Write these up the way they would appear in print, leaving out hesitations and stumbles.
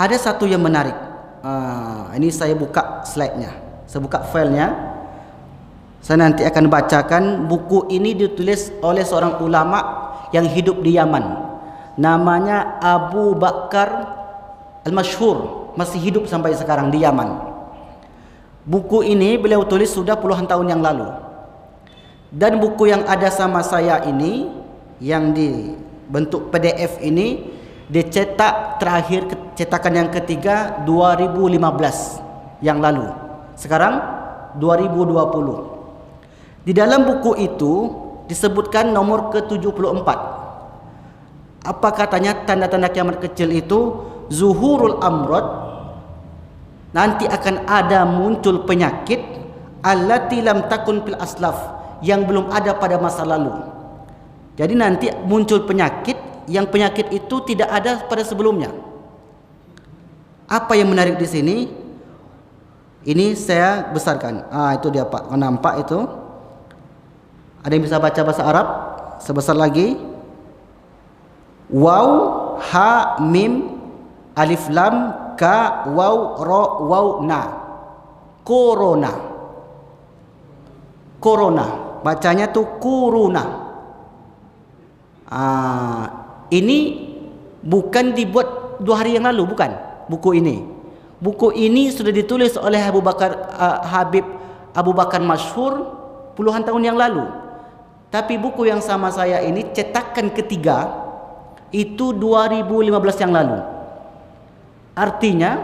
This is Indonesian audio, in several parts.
Ada satu yang menarik. Ini saya buka slide-nya, saya buka filenya. Saya nanti akan bacakan. Buku ini ditulis oleh seorang ulama yang hidup di Yaman. Namanya Abu Bakar Al-Masyhur, masih hidup sampai sekarang di Yaman. Buku ini beliau tulis sudah puluhan tahun yang lalu. Dan buku yang ada sama saya ini, yang dibentuk PDF ini, dicetak terakhir cetakan yang ketiga 2015 yang lalu. Sekarang 2020. Di dalam buku itu disebutkan nomor ke-74. Apa katanya? Tanda-tanda kiamat kecil itu zuhurul amrad, nanti akan ada muncul penyakit allati lam takun fil aslaf, yang belum ada pada masa lalu. Jadi nanti muncul penyakit yang penyakit itu tidak ada pada sebelumnya. Apa yang menarik di sini? Ini saya besarkan. Itu dia Pak. Nampak itu? Ada yang bisa baca bahasa Arab? Sebesar lagi. Waw, ha, mim, alif, lam, ka, waw, ro, waw, na. Corona. Corona. Bacanya tuh kuruna. Ini bukan dibuat 2 hari yang lalu, bukan buku ini. Buku ini sudah ditulis oleh Habib Abu Bakar Masyhur puluhan tahun yang lalu. Tapi buku yang sama saya ini cetakan ketiga itu 2015 yang lalu. Artinya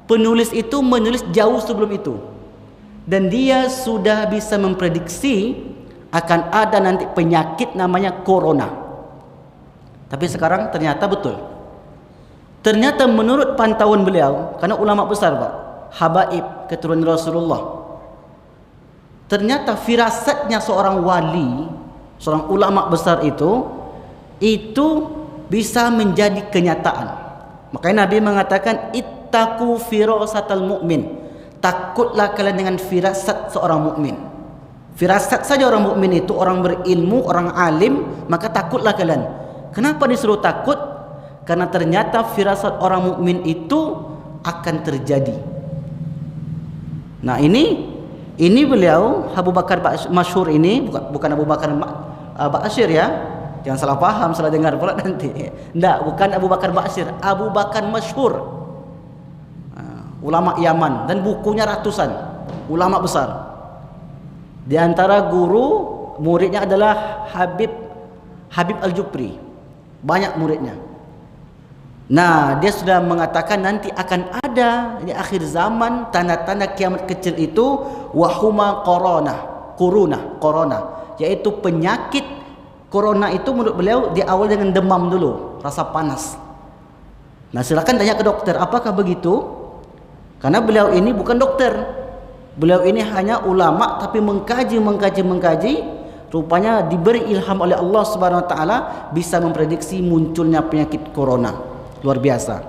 penulis itu menulis jauh sebelum itu. Dan dia sudah bisa memprediksi akan ada nanti penyakit namanya corona. Tapi sekarang ternyata betul. Ternyata menurut pantauan beliau, karena ulama besar Pak, habaib keturunan Rasulullah, ternyata firasatnya seorang wali, seorang ulama besar itu bisa menjadi kenyataan. Makanya Nabi mengatakan ittaqu firasatal mu'min, takutlah kalian dengan firasat seorang mukmin. Firasat saja orang mukmin itu, orang berilmu, orang alim, maka takutlah kalian. Kenapa disuruh takut? Karena ternyata firasat orang mukmin itu akan terjadi. Nah, ini beliau Abu Bakar Masyhur ini, bukan Abu Bakar Ba'asyir ya. Jangan salah paham, salah dengar pula nanti. Enggak, bukan Abu Bakar Ba'asyir, Abu Bakar Masyhur. Ulama Yaman, dan bukunya ratusan, ulama besar. Di antara guru muridnya adalah Habib Al-Jupri. Banyak muridnya. Nah, dia sudah mengatakan nanti akan ada di akhir zaman tanda-tanda kiamat kecil itu wahuma corona, yaitu penyakit corona itu menurut beliau diawali dengan demam dulu, rasa panas. Nah, silakan tanya ke dokter, apakah begitu? Karena beliau ini bukan dokter. Beliau ini hanya ulama tapi mengkaji. Rupanya diberi ilham oleh Allah Subhanahu wa taala bisa memprediksi munculnya penyakit corona. Luar biasa.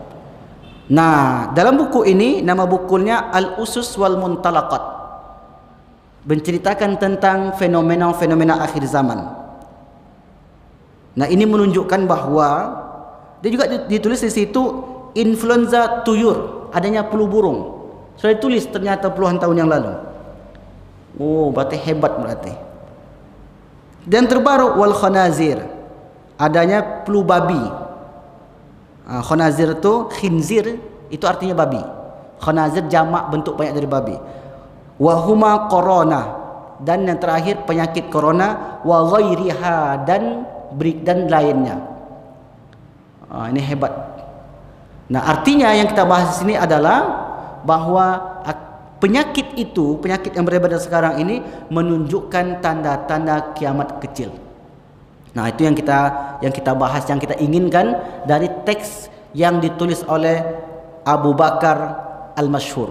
Nah, dalam buku ini nama bukunya Al-Usus wal Muntalaqat. Menceritakan tentang fenomena-fenomena akhir zaman. Nah, ini menunjukkan bahwa dia juga ditulis di situ influenza tuyur, adanya flu burung. Sudah ditulis ternyata puluhan tahun yang lalu. Oh, berarti hebat berarti. Dan terbaru wal khanazir, adanya flu babi. Khanazir itu khinzir, itu artinya babi. Khanazir jamak bentuk banyak dari babi. Wahuma corona, dan yang terakhir penyakit corona, wa ghairiha, dan lainnya. Ini hebat. Nah, artinya yang kita bahas di sini adalah bahwa penyakit yang beredar sekarang ini menunjukkan tanda-tanda kiamat kecil. Nah, itu yang kita bahas, yang kita inginkan dari teks yang ditulis oleh Abu Bakar Al-Masyhur.